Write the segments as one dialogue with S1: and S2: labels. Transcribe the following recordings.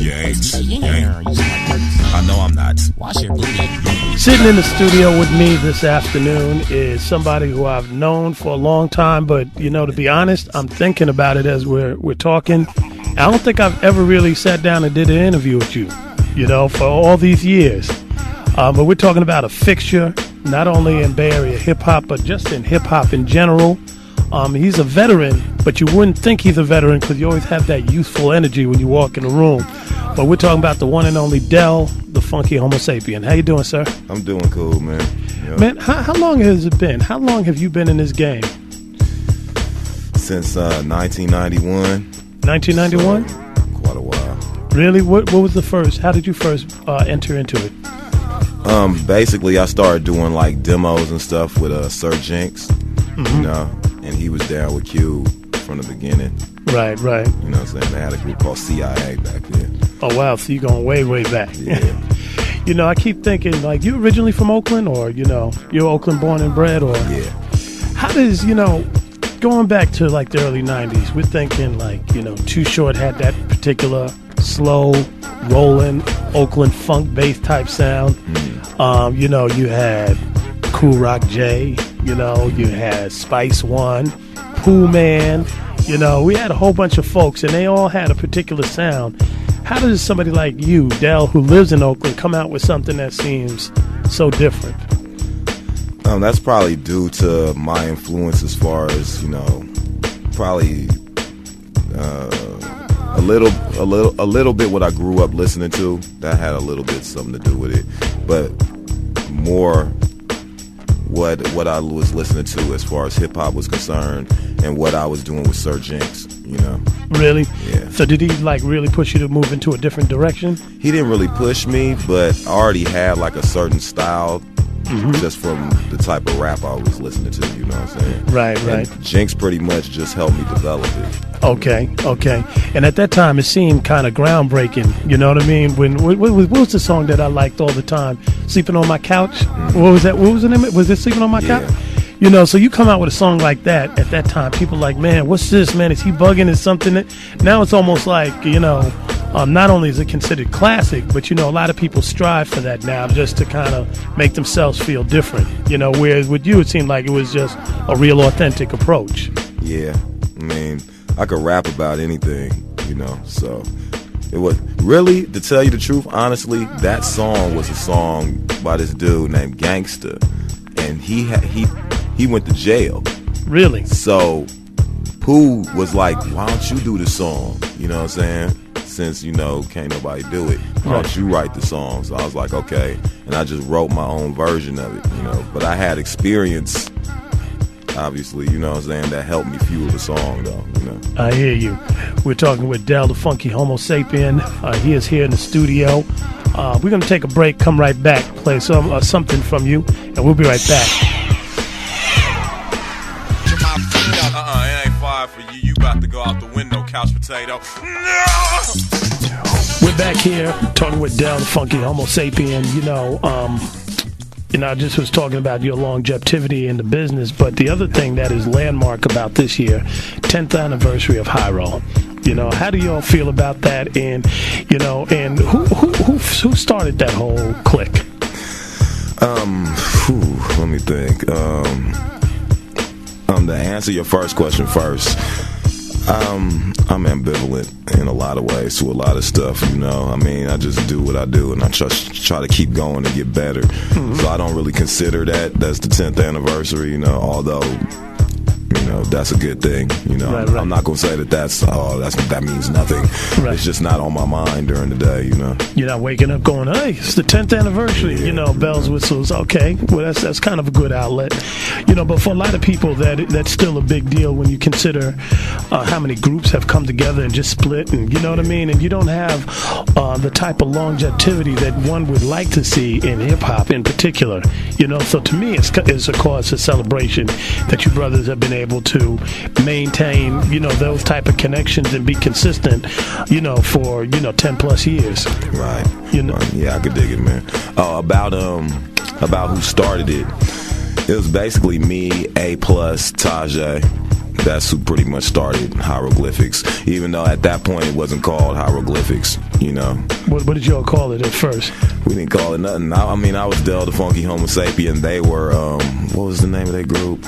S1: You ain't. I know I'm not.
S2: Wash your booty.
S3: Sitting in the studio with me this afternoon is somebody who I've known for a long time, but, to be honest, I'm thinking about it as we're talking. I don't think I've ever really sat down and did an interview with you, for all these years. But we're talking about a fixture, not only in Bay Area hip-hop, but just in hip-hop in general. He's a veteran, but you wouldn't think he's a veteran because you always have that youthful energy when you walk in the room. But we're talking about the one and only Tha Funkee Homosapien. How you doing, sir?
S4: I'm doing cool, man. Yep.
S3: Man, how long has it been? How long have you been in this game?
S4: Since 1991.
S3: 1991?
S4: So, quite a while.
S3: Really? What was the first? How did you first enter into it?
S4: Basically, I started doing like demos and stuff with Sir Jinx, and he was down with Q from the beginning.
S3: Right.
S4: You know what I'm saying? They had a group called CIA back then.
S3: Oh, wow. So you're going way, way back.
S4: Yeah.
S3: I keep thinking, like, you originally from Oakland or, you're Oakland born and bred or?
S4: Yeah.
S3: How does, going back to like the early 90s, we're thinking like, Too Short had that particular slow, rolling Oakland funk bass type sound. You had Cool Rock J, you had Spice One, Pooh Man, we had a whole bunch of folks and they all had a particular sound. How does somebody like you, Del, who lives in Oakland, come out with something that seems so different?
S4: That's probably due to my influence as far as, probably a little bit what I grew up listening to. That had a little bit something to do with it. But more what I was listening to as far as hip hop was concerned and what I was doing with Sir Jinx,
S3: Really?
S4: Yeah.
S3: So did he like really push you to move into a different direction?
S4: He didn't really push me, but I already had like a certain style just from the type of rap I was listening to, you know what I'm saying?
S3: Right.
S4: And Jinx pretty much just helped me develop it.
S3: Okay. And at that time, it seemed kind of groundbreaking. You know what I mean? What was the song that I liked all the time? Sleeping on My Couch? What was that? What was the name? Was it Sleeping on My Couch? So you come out with a song like that at that time. People are like, man, what's this, man? Is he bugging? Is something that... Now it's almost like, not only is it considered classic, but, a lot of people strive for that now just to kind of make themselves feel different. Whereas with you, it seemed like it was just a real authentic approach.
S4: Yeah. I mean, I could rap about anything, so it was really, to tell you the truth, honestly, that song was a song by this dude named Gangsta, and he went to jail.
S3: Really?
S4: So Pooh was like, why don't you do the song? You know what I'm saying? Since, can't nobody do it, why don't you write the song? So I was like, okay, and I just wrote my own version of it, but I had experience, obviously, you know what I'm saying, that helped me fuel the song, though,
S3: I hear you. We're talking with Tha Funkee Homosapien. He is here in the studio. We're going to take a break, come right back, play something from you, and we'll be right back.
S1: It ain't fire for you. You about to go out the window, couch potato. No!
S3: We're back here talking with Tha Funkee Homosapien. I just was talking about your longevity in the business, but the other thing that is landmark about this year, 10th anniversary of Hiero. How do you all feel about that? And and who started that whole clique?
S4: Let me think. To answer your first question first, I'm ambivalent in a lot of ways to a lot of stuff, I mean, I just do what I do and I try to keep going and get better. So I don't really consider that's the 10th anniversary, although that's a good thing,
S3: Right.
S4: I'm not gonna say that means nothing. Right. It's just not on my mind during the day,
S3: You're not waking up going, hey, it's the 10th anniversary, bells, whistles. Okay, well that's kind of a good outlet, but for a lot of people that's still a big deal when you consider how many groups have come together and just split, and you know what I mean, and you don't have the type of longevity that one would like to see in hip hop in particular, so to me it's a cause for celebration that you brothers have been able to maintain, those type of connections and be consistent, for 10 plus years.
S4: Right. Yeah, I could dig it, man. About who started it. It was basically me, A plus, Tajay, That's who pretty much started Hieroglyphics, even though at that point it wasn't called Hieroglyphics, you know.
S3: What did y'all call it at first?
S4: We didn't call it nothing. I mean, I was Tha Funkee Homosapien. They were, what was the name of their group?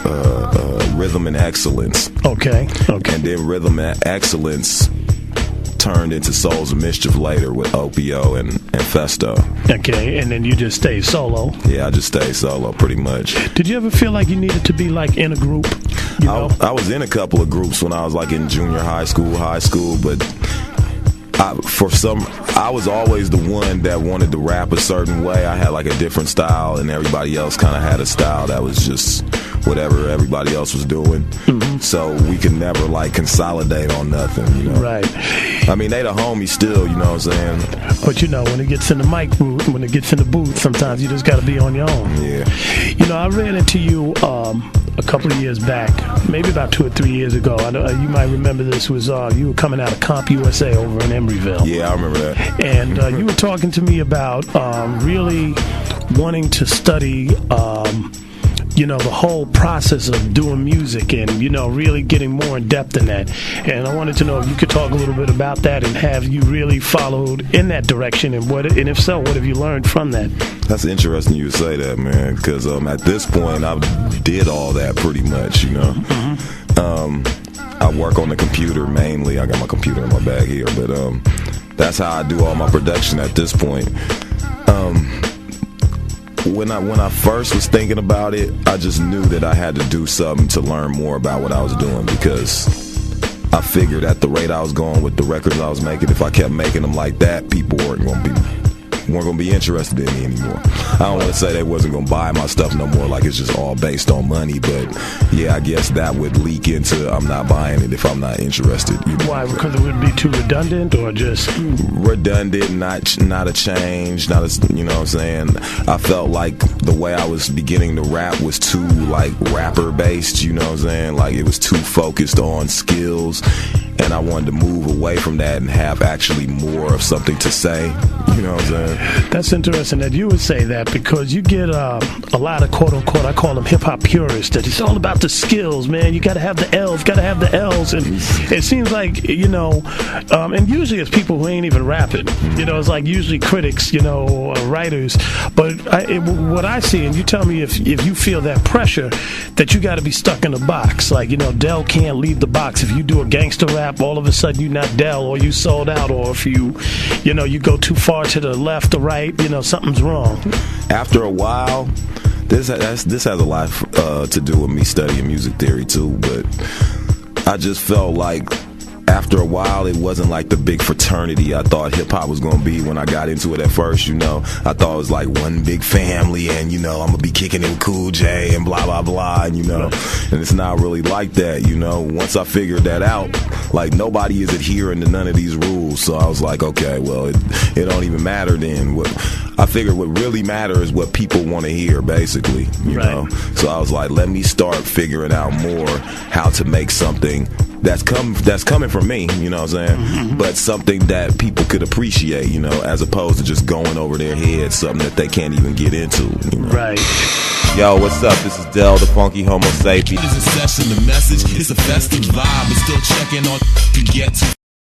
S4: Rhythm and Excellence.
S3: Okay.
S4: And then Rhythm and Excellence turned into Souls of Mischief later with Opio and Festo.
S3: Okay, and then you just stayed solo.
S4: Yeah, I just stayed solo pretty much.
S3: Did you ever feel like you needed to be like in a group? You know?
S4: I was in a couple of groups when I was like in junior high school, but I was always the one that wanted to rap a certain way. I had like a different style, and everybody else kind of had a style that was just whatever everybody else was doing. Mm-hmm. So we could never like consolidate on nothing, you know.
S3: Right.
S4: I mean, they the homies still, you know what I'm saying?
S3: But you know, when it gets in the mic booth, when it gets in the booth, sometimes you just got to be on your own.
S4: Yeah.
S3: You know, I ran into you a couple of years back, maybe about 2 or 3 years ago. I know you might remember this. Was you were coming out of Comp USA over in Embryville.
S4: Yeah, I remember that.
S3: And you were talking to me about really wanting to study you know, the whole process of doing music and, you know, really getting more in depth in that. And I wanted to know if you could talk a little bit about that, and have you really followed in that direction, and if so, what have you learned from that?
S4: That's interesting you say that, man, because at this point I did all that pretty much, you know. Mm-hmm. I work on the computer mainly. I got my computer in my bag here, but that's how I do all my production at this point. When I first was thinking about it, I just knew that I had to do something to learn more about what I was doing, because I figured at the rate I was going with the records I was making, if I kept making them like that, people weren't going to be interested in me anymore. I don't want to say they wasn't going to buy my stuff no more, like it's just all based on money, but yeah, I guess that would leak into I'm not buying it if I'm not interested. You know?
S3: Why? Because it would be too redundant, or just
S4: redundant, not a change, not a, you know what I'm saying? I felt like the way I was beginning to rap was too like rapper based, you know what I'm saying? Like it was too focused on skills, and I wanted to move away from that and have actually more of something to say, you know what I'm saying?
S3: That's interesting that you would say that, because you get a lot of quote-unquote, I call them hip-hop purists, that it's all about the skills, man. You got to have the L's, and it seems like, you know, and usually it's people who ain't even rapping, you know, it's like usually critics, you know, writers, but what I see, and you tell me if you feel that pressure, that you got to be stuck in a box, like, you know, Del can't leave the box. If you do a gangster rap, all of a sudden you're not Del, or you sold out, or if you know, you go too far to the left or right, you know, something's wrong.
S4: After a while, this has a lot to do with me studying music theory too, but I just felt like after a while it wasn't like the big fraternity I thought hip-hop was going to be when I got into it at first, you know. I thought it was like one big family, and, you know, I'm going to be kicking it with Cool J and blah, blah, blah, and, you know, and it's not really like that, you know. Once I figured that out, like, nobody is adhering to none of these rules, so I was like, okay, well, it don't even matter then. I figured what really matters is what people want to hear, basically, you know. So I was like, let me start figuring out more how to make something that's coming from me, you know what I'm saying? Mm-hmm. But something that people could appreciate, you know, as opposed to just going over their head, something that they can't even get into, you know?
S3: Right.
S2: Yo, what's up? This is Tha Funkee Homosapien.
S1: It's a session, the message, it's a festive vibe. It's still checking on to get to